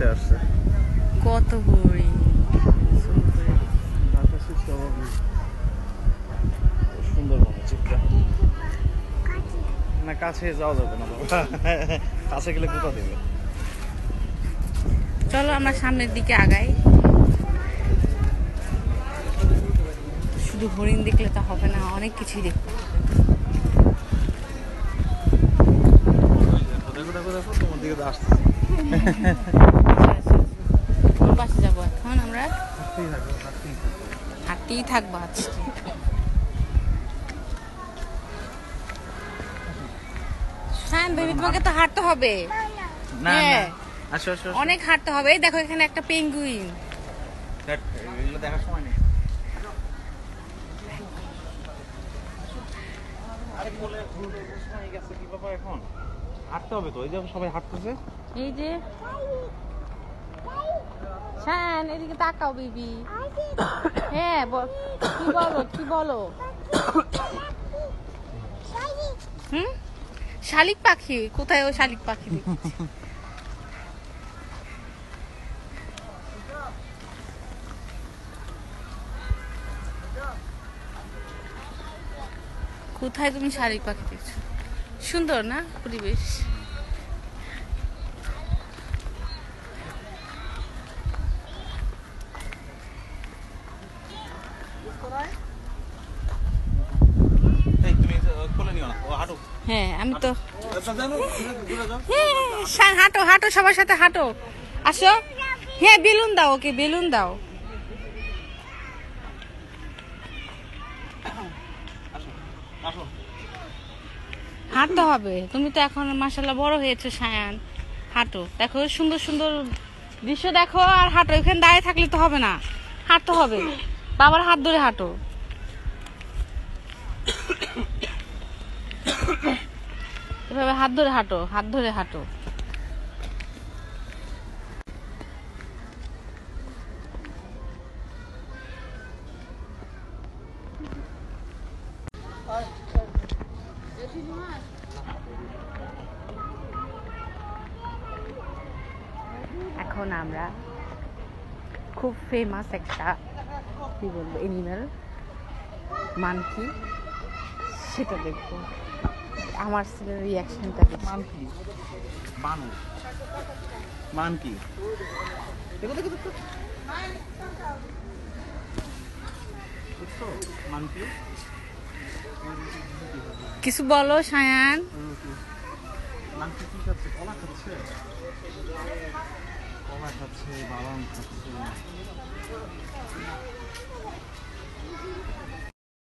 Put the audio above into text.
কাছে আসছে কত হরিণ সুন্দর মনে চিত্রা না কাছে যাওয়া যাবে না বাবা কাছে গেলে কোথা দেবে চলো আমরা সামনের দিকে আগাই শুধু হরিণ দেখলে তো হবে না অনেক কিছুই দেখতে হবে দেখো দেখো দেখো তোমার দিকে তো আসছে কোন পাশে যাবো এখন আমরা হাঁটতেই থাকবো আজকে হ্যাঁ বেবি তোমাকে তো হাঁটতে হবে না হ্যাঁ আসো আসো অনেক হাঁটতে হবে এই দেখো এখানে একটা পেঙ্গুইন এগুলো দেখার সময় নেই আরে বলে সময় গেছে কি বাবা এখন হাঁটতে হবে তো এই যে সবাই হাঁটতেছে এই যে শান এদিকে তাকাও বেবি হ্যাঁ কি বলো হুম শালিক পাখি কোথায় ও শালিক পাখি দেখছি কোথায় তুমি শালিক পাখি দেখছো সুন্দর না পরিবেশ হ্যাঁ আমি তো হ্যাঁ হাঁটো হাঁটো সবার সাথে হাঁটো আসো হ্যাঁ বেলুন দাও ওকে বেলুন দাও হাঁটতে হবে তুমি তো এখন মাশাআল্লাহ বড় হয়েছো সায়ান হাঁটো দেখো সুন্দর সুন্দর দৃশ্য দেখো আর হাঁটো এখানে দাঁড়িয়ে থাকলে তো হবে না হাঁটতে হবে বাবার হাত ধরে হাঁটো এভাবে হাত ধরে হাঁটো এখন আমরা খুব ফেমাস একটা কি বলবো এনিম্যাল মানকি সেটা দেখবো আমার ছেলের রিয়াকশনটা মানকি বানর মানকি দেখো দেখো দেখো দেখছো মানকি কিছু বলো সায়ান মানকি কি খাচ্ছে কলা খাচ্ছে বাদাম খাচ্ছে